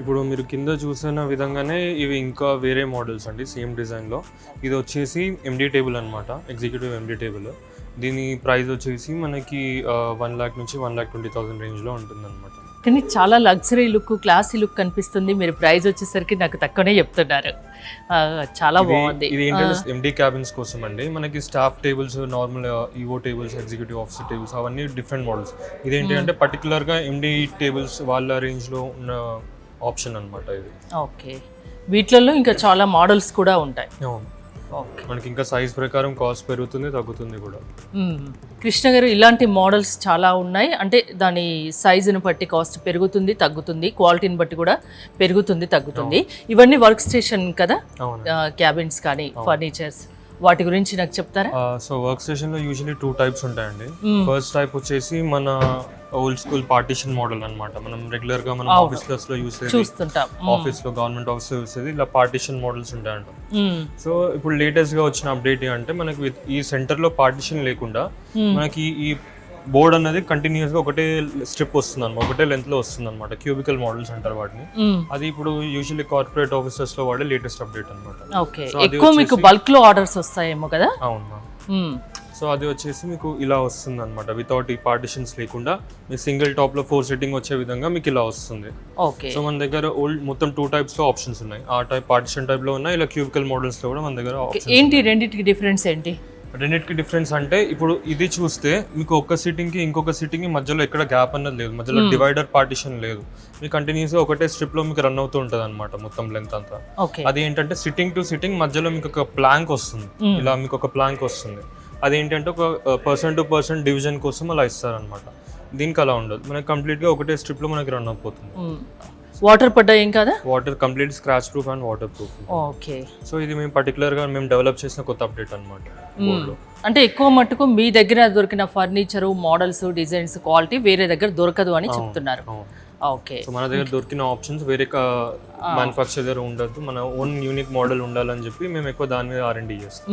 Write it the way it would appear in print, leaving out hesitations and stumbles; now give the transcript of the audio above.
ఇప్పుడు మీరు కింద చూసిన విధంగానే ఇవి ఇంకా వేరే మోడల్స్ అండి సేమ్ డిజైన్లో. ఇది వచ్చేసి ఎండి టేబుల్ అనమాట, ఎగ్జిక్యూటివ్ ఎండి టేబుల్. దీని ప్రైస్ వచ్చేసి మనకి 1 lakh నుంచి 1,20,000 రేంజ్లో ఉంటుంది అనమాట. కానీ చాలా లగ్జరీ లుక్, క్లాసీ లుక్ కనిపిస్తుంది. మీరు ప్రైస్ వచ్చేసరికి నాకు తక్కువనే చెప్తున్నారు. చాలా బాగుంది. ఇది ఏంటంటే ఎండి క్యాబిన్స్ కోసం అండి. మనకి staff tables, normal EO tables, executive officer tables అవన్నీ డిఫరెంట్ మోడల్స్. ఇదేంటి అంటే పర్టికులర్గా ఎండి టేబుల్స్ వాళ్ళ రేంజ్లో ఉన్న ఆప్షన్ అనమాట ఇది. ఓకే, వీటిలలో ఇంకా చాలా మోడల్స్ కూడా ఉంటాయి. ఓకే, మనకి ఇంకా సైజ్ ప్రకారం కాస్ట్ పెరుగుతుంది, తగ్గుతుంది కూడా. కృష్ణ గారు, ఇలాంటి మోడల్స్ చాలా ఉన్నాయి. అంటే దాని సైజుని బట్టి కాస్ట్ పెరుగుతుంది, తగ్గుతుంది, క్వాలిటీని బట్టి కూడా పెరుగుతుంది, తగ్గుతుంది. ఇవన్నీ వర్క్ స్టేషన్ కదా, క్యాబిన్స్ కానీ ఫర్నిచర్స్, వాటి గురించి నాకు చెప్తారా? సో వర్క్ స్టేషన్ లో యూజువల్లీ 2 types ఉంటాయండి. ఫస్ట్ టైప్ వచ్చేసి మన ఓల్డ్ స్కూల్ పార్టీషన్ మోడల్ అన్నమాట. మనం రెగ్యులర్ గా మనం ఆఫీస్ లో యూస్ చూస్తుంటాం, ఆఫీస్ లో గవర్నమెంట్ ఆఫీస్ యూస్ ఇలా పార్టీషన్ మోడల్స్ ఉంటాయంట. సో ఇప్పుడు లేటెస్ట్ గా వచ్చిన అప్డేట్ అంటే మనకి ఈ సెంటర్ లో పార్టీషన్ లేకుండా మనకి ఈ బోర్డ్ అనేది కంటిన్యూస్ గా ఒకటే స్ట్రిప్ వస్తుంది అనమాట, ఒకటే లెంత్ లో వస్తుంది అనమాట. క్యూబికల్ మోడల్స్ అంటారు వాటిని. అది ఇప్పుడు యూజువల్లీ కార్పొరేట్ ఆఫీసెస్ లో వాడే లేటెస్ట్ అప్డేట్ అనమాట. ఓకే, ఎక్కువ మీకు బల్క్ లో ఆర్డర్స్ వస్తాయేమో కదా? అవునా. సో అది వచ్చేసి మీకు ఇలా వస్తుంది అనమాట, వితౌట్ ఈ పార్టిషన్స్ లేకుండా మీ సింగిల్ టాప్ లో 4 సిట్టింగ్ వచ్చే విధంగా మీకు ఇలా వస్తుంది. ఓకే, సో మన దగ్గర ఓల్డ్ మొత్తం 2 types లో ఆప్షన్స్ ఉన్నాయి. ఆ టైప్ పార్టిషన్ టైప్ లో ఉన్నాయి, ఇలా క్యూబికల్ మోడల్స్ లో కూడా మన దగ్గర ఆప్షన్స్. ఏంటి రెండింటికి డిఫరెన్స్ ఏంటి? రెండింటికి డిఫరెన్స్ అంటే ఇప్పుడు ఇది చూస్తే మీకు ఒక సిట్టింగ్ కి ఇంకొక సిట్టింగ్ కి మధ్యలో ఎక్కడ గ్యాప్ అన్నది లేదు, మధ్యలో డివైడర్ పార్టిషన్ లేదు. మీకు కంటిన్యూస్ గా ఒకటే స్ట్రిప్ లో మీకు రన్ అవుతూ ఉంటది అనమాట మొత్తం లెంత్ అంతా. అది ఏంటంటే సిట్టింగ్ టు సిట్టింగ్ మధ్యలో మీకు ఒక ప్లాంక్ వస్తుంది, ఇలా మీకు ఒక ప్లాంక్ వస్తుంది. అదేంటంటే ఒక పర్సన్ టు పర్సన్ డివిజన్ కోసం అలా ఇస్తారనమాట. దీనికి అలా ఉండదు, మనకి కంప్లీట్ గా ఒకటే స్ట్రిప్ లో మనకి రన్ అయిపోతుంది. వాటర్ పడ్డా ఏం కదా? Water complete scratch proof and water proof. Okay, so ఇది మేము పర్టికులర్ గా మేము డెవలప్ చేసిన కొత్త అప్డేట్ అనమాట. అంటే ఎక్కువ మట్టుకు మీ దగ్గర దొరికిన ఫర్నిచర్ మోడల్స్, డిజైన్స్, క్వాలిటీ వేరే దగ్గర దొరకదు అని చెప్తున్నారు. ఓకే, సో మన దగ్గర దొరికిన ఆప్షన్స్ వేరే మ్యానుఫ్యాక్చర్ దగ్గర ఉండదు, మన ఓన్ యూనిక్ మోడల్ ఉండాలని చెప్పి మేము ఎక్కువ దాని మీద R&D చేస్తాం.